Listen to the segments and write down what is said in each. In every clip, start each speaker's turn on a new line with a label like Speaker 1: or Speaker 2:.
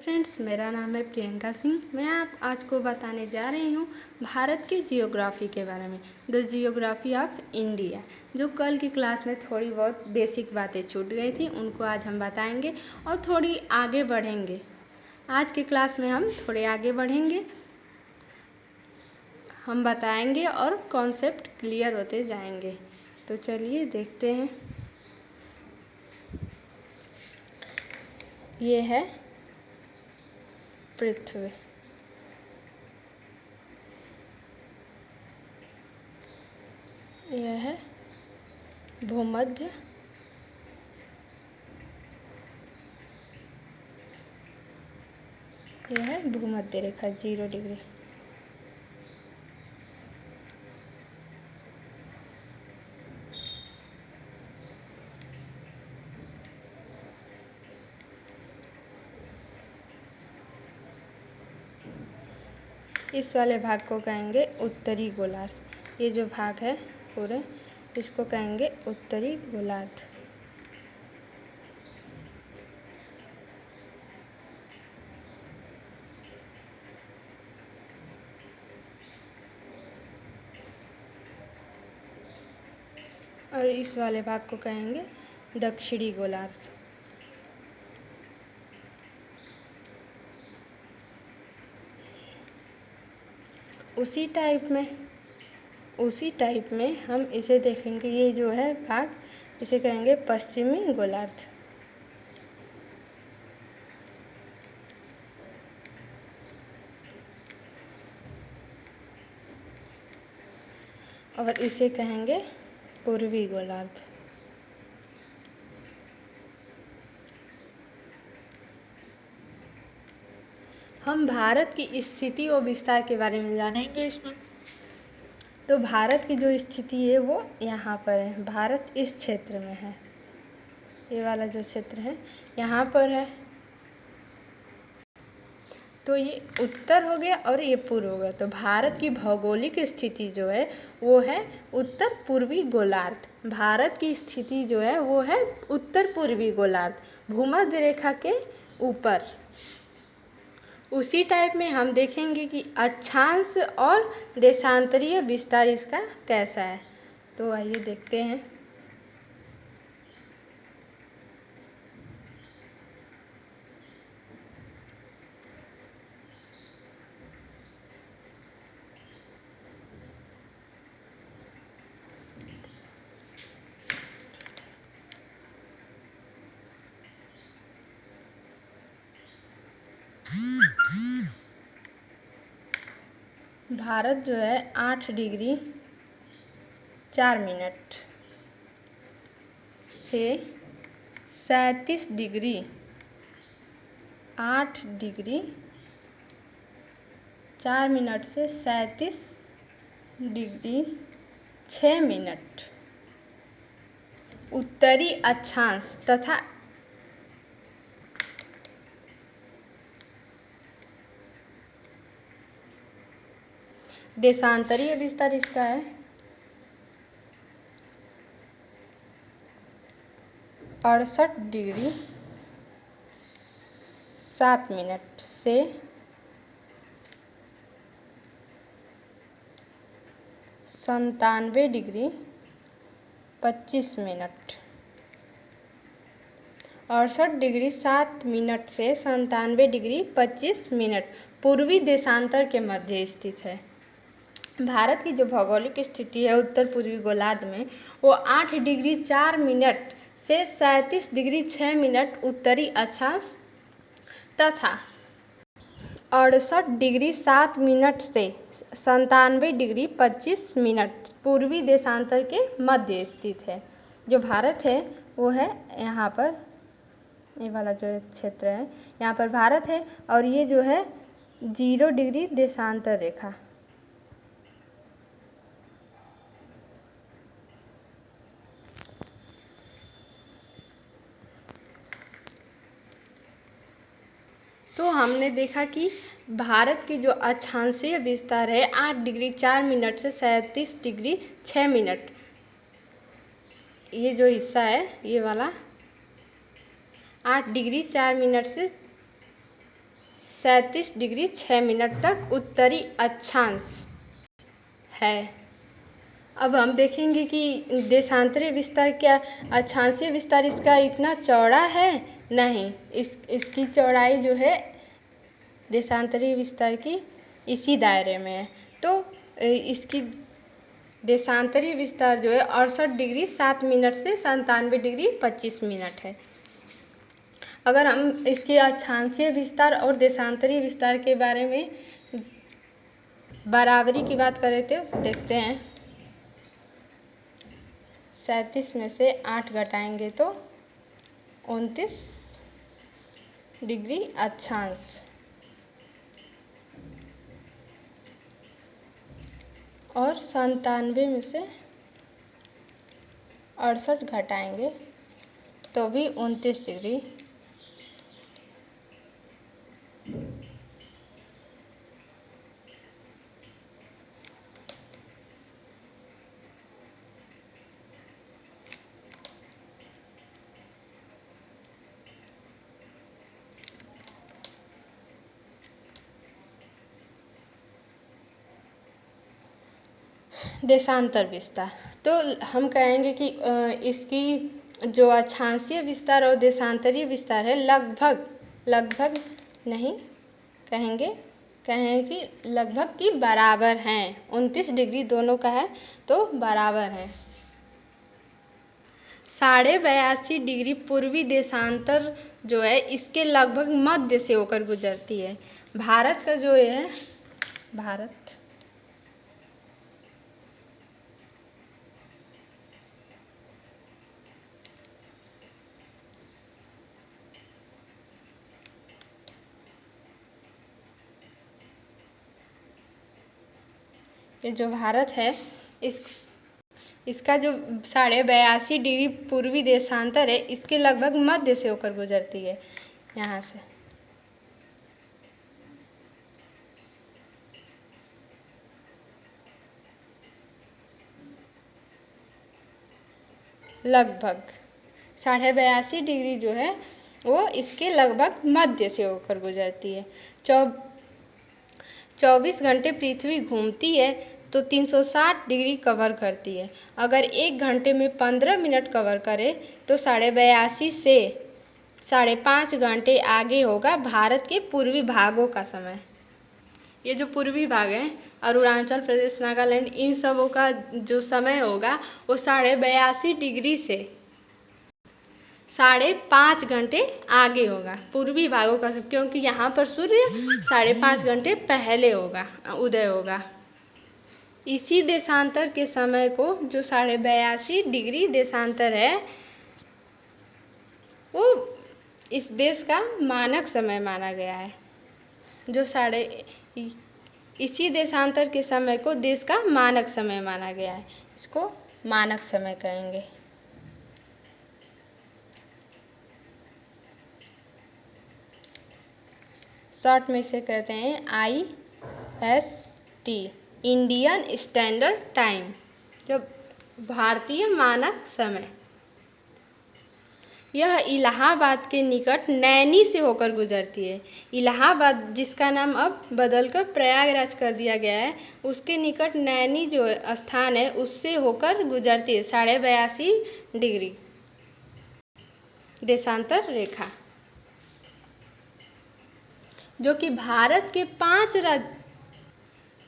Speaker 1: Friends, मेरा नाम है प्रियंका सिंह। मैं आप आज को बताने जा रही हूँ भारत की जियोग्राफी के बारे में, द जियोग्राफी ऑफ इंडिया। जो कल की क्लास में थोड़ी बहुत बेसिक बातें छूट गई थी, उनको आज हम बताएंगे और थोड़ी आगे बढ़ेंगे। आज की क्लास में हम थोड़े आगे बढ़ेंगे, हम बताएंगे और कॉन्सेप्ट क्लियर होते जाएंगे। तो चलिए देखते हैं। ये है पृथ्वी। यह है भूमध्य, यह है भूमध्य रेखा 0 डिग्री। इस वाले भाग को कहेंगे उत्तरी गोलार्ध। ये जो भाग है पूरे, इसको कहेंगे उत्तरी गोलार्ध। और इस वाले भाग को कहेंगे दक्षिणी गोलार्ध। उसी टाइप में हम इसे देखेंगे। ये जो है भाग, इसे कहेंगे पश्चिमी गोलार्ध। और इसे कहेंगे पूर्वी गोलार्ध। हम भारत की स्थिति और विस्तार के बारे में जानेंगे इसमें। तो भारत की जो स्थिति है वो यहाँ पर है। भारत इस क्षेत्र में है, ये वाला जो क्षेत्र है यहाँ पर है। तो ये उत्तर हो गया और ये पूर्व हो गया। तो भारत की भौगोलिक स्थिति जो है वो है उत्तर पूर्वी गोलार्ध। भारत की स्थिति जो है वो है उत्तर पूर्वी गोलार्ध, भूमध्य रेखा के ऊपर। उसी टाइप में हम देखेंगे कि अक्षांश और देशांतरीय विस्तार इसका कैसा है। तो आइए देखते हैं। भारत जो है 8 डिग्री 4 मिनट से 37 डिग्री 8 डिग्री 4 मिनट से 37 डिग्री 6 मिनट उत्तरी अक्षांश तथा देशांतरीय विस्तार इसका है 68 डिग्री 7 मिनट से 97 डिग्री 25 मिनट। 68 डिग्री 7 मिनट से 97 डिग्री 25 मिनट पूर्वी देशांतर के मध्य स्थित है। भारत की जो भौगोलिक स्थिति है उत्तर पूर्वी गोलार्ध में, वो 8 डिग्री 4 मिनट से 37 डिग्री 6 मिनट उत्तरी अक्षांश तथा 68 डिग्री 7 मिनट से 97 डिग्री 25 मिनट पूर्वी देशांतर के मध्य स्थित है। जो भारत है वो है यहाँ पर, ये वाला जो क्षेत्र है यहाँ पर भारत है। और ये जो है 0 डिग्री देशांतर रेखा। तो हमने देखा कि भारत की जो अक्षांशीय विस्तार है 8 डिग्री 4 मिनट से 37 डिग्री 6 मिनट, ये जो हिस्सा है ये वाला 8 डिग्री 4 मिनट से 37 डिग्री 6 मिनट तक उत्तरी अक्षांश है। अब हम देखेंगे कि देशांतरी विस्तार क्या, अक्षांशीय विस्तार इसका इतना चौड़ा है? नहीं, इसकी चौड़ाई जो है देशांतरी विस्तार की इसी दायरे में है। तो इसकी देशांतरी विस्तार जो है 68 डिग्री 7 मिनट से 97 डिग्री 25 मिनट है। अगर हम इसके अक्षांशीय विस्तार और देशांतरी विस्तार के बारे में बराबरी की बात करें तो देखते हैं। 37 में से 8 घटाएंगे तो 29 डिग्री अक्षांश, और 97 में से 68 घटाएंगे तो भी 29 डिग्री। देशांतर विस्तार, तो हम कहेंगे कि इसकी जो अक्षांशीय विस्तार और देशांतरीय विस्तार है लगभग नहीं कहेंगे कि लगभग की बराबर हैं। 29 डिग्री दोनों का है तो बराबर है। 82.5 डिग्री पूर्वी देशांतर जो है इसके लगभग मध्य से होकर गुजरती है। भारत का जो है ये जो भारत है इसका जो 82.5 डिग्री पूर्वी देशांतर है इसके लगभग मध्य से होकर गुजरती है। यहाँ से लगभग 82.5 डिग्री जो है वो इसके लगभग मध्य से होकर गुजरती है। 24 घंटे पृथ्वी घूमती है तो 360 डिग्री कवर करती है। अगर 1 घंटे में 15 मिनट कवर करे तो 82.5 से 5.5 घंटे आगे होगा भारत के पूर्वी भागों का समय। ये जो पूर्वी भाग है अरुणाचल प्रदेश, नागालैंड, इन सबों का जो समय होगा वो 82.5 डिग्री से 5.5 घंटे आगे होगा पूर्वी भागों का, क्योंकि यहाँ पर सूर्य 5.5 घंटे पहले होगा उदय होगा। इसी देशांतर के समय को जो 82.5 डिग्री देशांतर है वो इस देश का मानक समय माना गया है। जो इसी देशांतर के समय को देश का मानक समय माना गया है, इसको मानक समय कहेंगे। शॉर्ट में से कहते हैं IST, इंडियन स्टैंडर्ड टाइम, जो भारतीय मानक समय। यह इलाहाबाद के निकट नैनी से होकर गुजरती है। इलाहाबाद जिसका नाम अब बदलकर प्रयागराज कर दिया गया है, उसके निकट नैनी जो स्थान है उससे होकर गुजरती है 82.5 डिग्री देशांतर रेखा, जो कि भारत के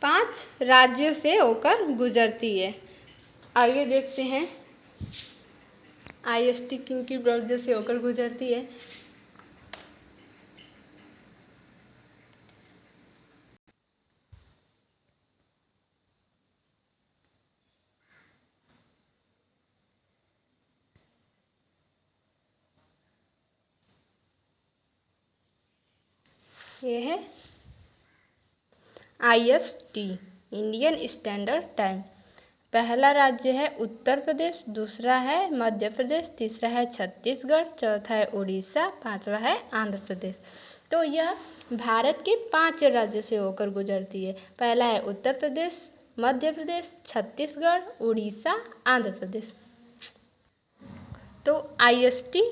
Speaker 1: 5 राज्यों से होकर गुजरती है। आगे देखते हैं IST किन राज्यों से होकर गुजरती है। ये है IST, इंडियन स्टैंडर्ड टाइम। पहला राज्य है उत्तर प्रदेश, दूसरा है मध्य प्रदेश, तीसरा है छत्तीसगढ़, चौथा है उड़ीसा, पांचवा है आंध्र प्रदेश। तो यह भारत के 5 राज्यों से होकर गुजरती है। पहला है उत्तर प्रदेश, मध्य प्रदेश, छत्तीसगढ़, उड़ीसा, आंध्र प्रदेश। तो IST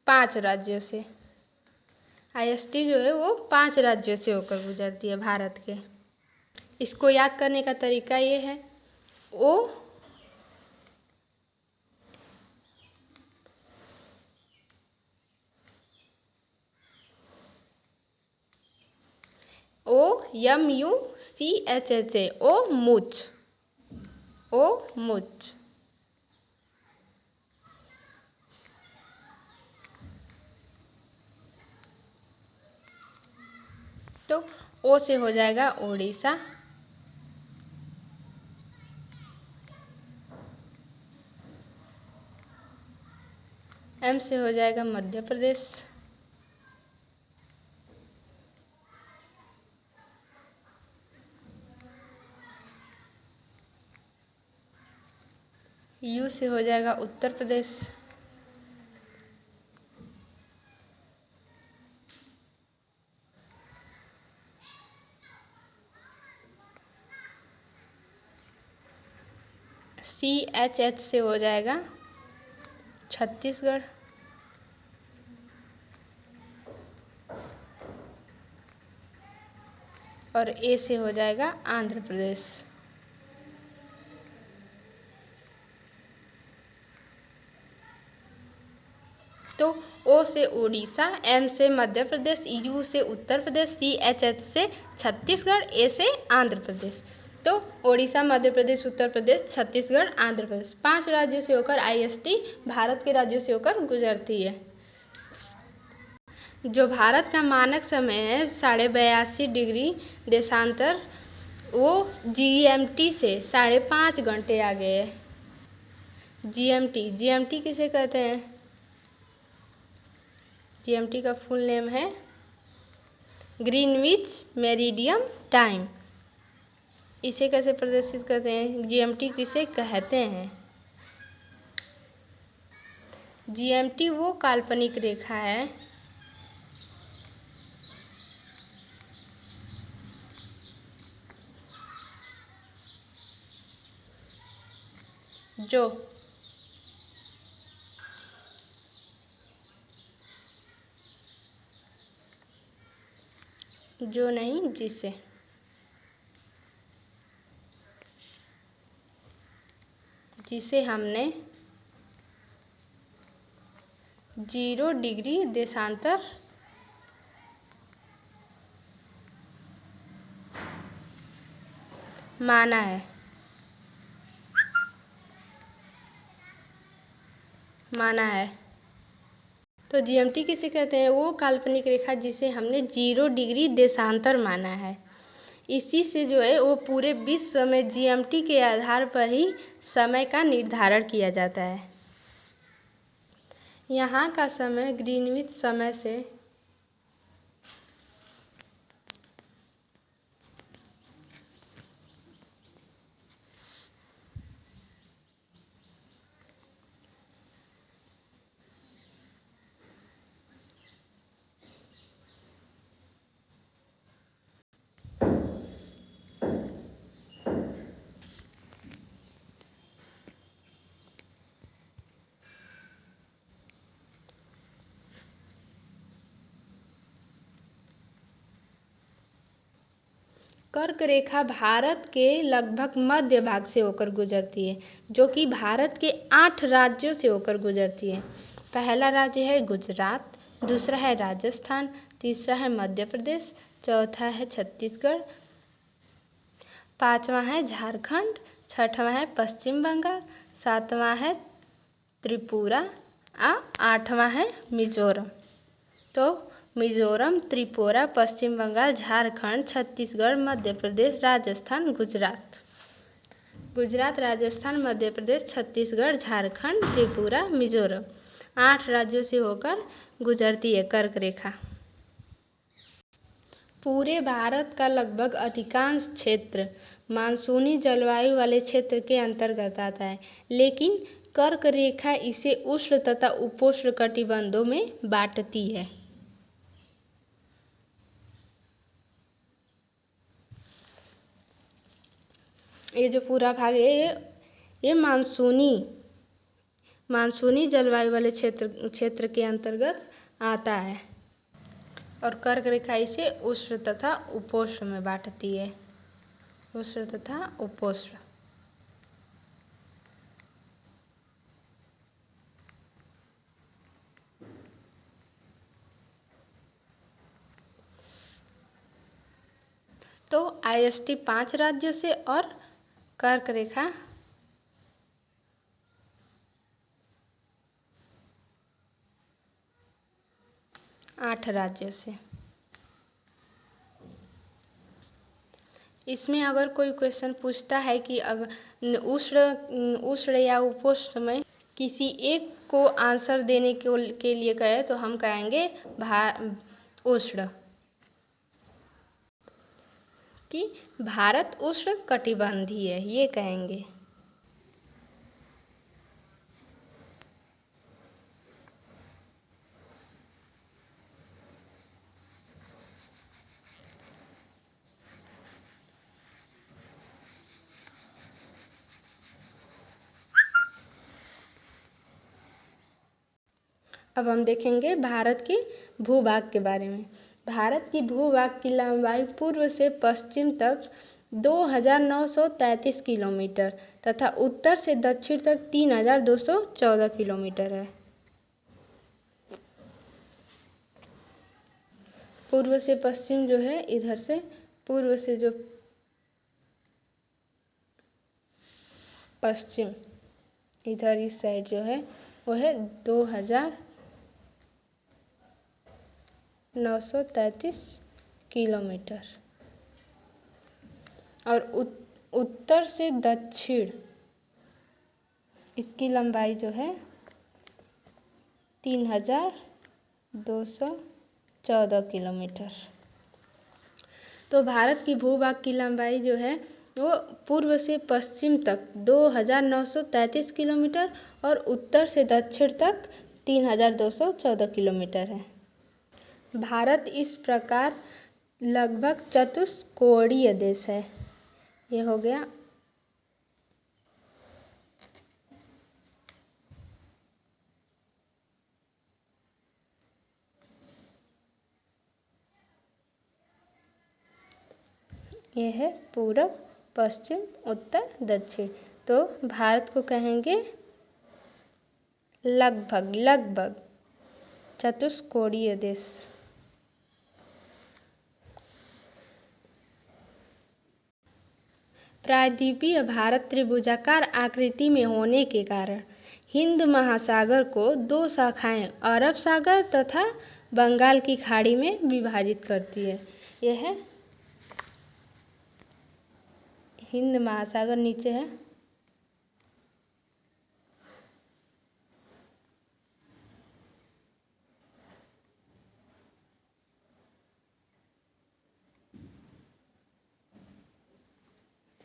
Speaker 1: 5 राज्यों से। IST जो है वो 5 राज्यों से होकर गुजरती है भारत के। इसको याद करने का तरीका ये है, ओ MUCHHA, ओ मूच, ओ मूच। तो ओ से हो जाएगा उड़ीसा, M से हो जाएगा मध्य प्रदेश, U से हो जाएगा उत्तर प्रदेश, CHH से हो जाएगा छत्तीसगढ़, और A से हो जाएगा आंध्र प्रदेश। तो O से उड़ीसा, M से मध्य प्रदेश, U से उत्तर प्रदेश, CHH से छत्तीसगढ़, A से आंध्र प्रदेश। तो उड़ीसा, मध्य प्रदेश, उत्तर प्रदेश, छत्तीसगढ़, आंध्र प्रदेश 5 राज्यों से होकर IST भारत के राज्यों से होकर गुजरती है। जो भारत का मानक समय है 82.5 डिग्री देशांतर, वो GMT से 5.5 घंटे आगे है। GMT किसे कहते हैं? GMT का फुल नेम है ग्रीनविच मेरिडियम टाइम। इसे कैसे प्रदर्शित करते हैं? GMT किसे कहते हैं? GMT वो काल्पनिक रेखा है जो नहीं जिसे हमने 0 डिग्री देशांतर माना है। तो GMT किसे कहते हैं? वो काल्पनिक रेखा जिसे हमने 0 डिग्री देशांतर माना है। इसी से जो है वो पूरे विश्व में GMT के आधार पर ही समय का निर्धारण किया जाता है। यहाँ का समय ग्रीनविच समय से कर्क रेखा भारत के लगभग मध्य भाग से होकर गुजरती है, जो कि भारत के 8 राज्यों से होकर गुजरती है। पहला राज्य है गुजरात, दूसरा है राजस्थान, तीसरा है मध्य प्रदेश, चौथा है छत्तीसगढ़, पांचवा है झारखंड, छठवां है पश्चिम बंगाल, सातवां है त्रिपुरा, आठवां है मिजोरम। तो मिजोरम, त्रिपुरा, पश्चिम बंगाल, झारखंड, छत्तीसगढ़, मध्य प्रदेश, राजस्थान, गुजरात, राजस्थान, मध्य प्रदेश, छत्तीसगढ़, झारखंड, त्रिपुरा, मिजोरम 8 राज्यों से होकर गुजरती है कर्क रेखा। पूरे भारत का लगभग अधिकांश क्षेत्र मानसूनी जलवायु वाले क्षेत्र के अंतर्गत आता है, लेकिन कर्क रेखा इसे उष्ण तथा उपोष्ण कटिबंधों में बांटती है। ये जो पूरा भाग है ये मानसूनी मानसूनी जलवायु वाले क्षेत्र के अंतर्गत आता है और कर्क रेखा इसे उष्ण तथा उपोष्ण में बांटती है। उष्ण तथा उपोष्ण। तो IST 5 राज्यों से और कर्क रेखा 8 राज्यों से। इसमें अगर कोई क्वेश्चन पूछता है कि अगर उष्ण या उपोष्ण में किसी एक को आंसर देने के लिए कहे तो हम कहेंगे उष्ण, कि भारत उष्ण कटिबंधीय है, ये कहेंगे। अब हम देखेंगे भारत के भूभाग के बारे में। भारत की भूभाग की लंबाई पूर्व से पश्चिम तक 2933 किलोमीटर तथा उत्तर से दक्षिण तक 3214 किलोमीटर है। पूर्व से पश्चिम जो है, इधर से पूर्व से जो पश्चिम इधर इस साइड जो है वो है 2933 किलोमीटर और उत्तर से दक्षिण इसकी लंबाई जो है 3214 किलोमीटर। तो भारत की भूभाग की लंबाई जो है वो पूर्व से पश्चिम तक 2933 किलोमीटर और उत्तर से दक्षिण तक 3214 किलोमीटर है। भारत इस प्रकार लगभग चतुष्कोणीय देश है। ये हो गया। ये है पूरब, पश्चिम, उत्तर, दक्षिण। तो भारत को कहेंगे लगभग चतुष्कोणीय देश। प्रायद्वीपीय भारत त्रिभुजाकार आकृति में होने के कारण हिंद महासागर को 2 शाखाएं अरब सागर तथा बंगाल की खाड़ी में विभाजित करती है। यह है हिंद महासागर, नीचे है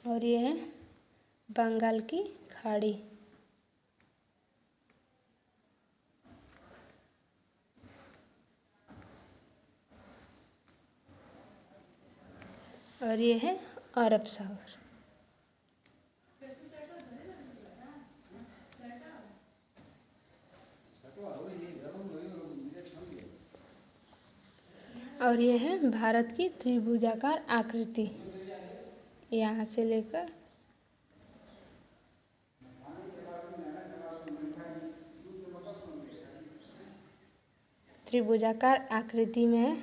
Speaker 1: और ये है बंगाल की खाड़ी। और ये है अरब सागर। और ये है भारत की त्रिभुजाकार आकृति, यहाँ से लेकर त्रिभुजाकार आकृति में है।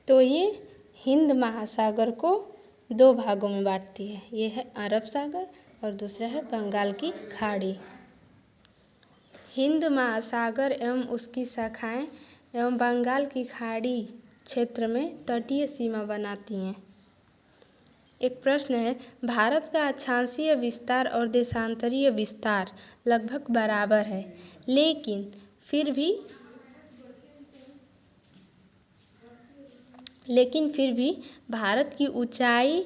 Speaker 1: तो ये हिंद महासागर को 2 भागों में बांटती है। ये है अरब सागर और दूसरा है बंगाल की खाड़ी। हिंद महासागर एवं उसकी शाखाएं एवं बंगाल की खाड़ी क्षेत्र में तटीय सीमा बनाती हैं। एक प्रश्न है, भारत का अक्षांशीय विस्तार और देशांतरीय विस्तार लगभग बराबर है, लेकिन फिर भी भारत की ऊंचाई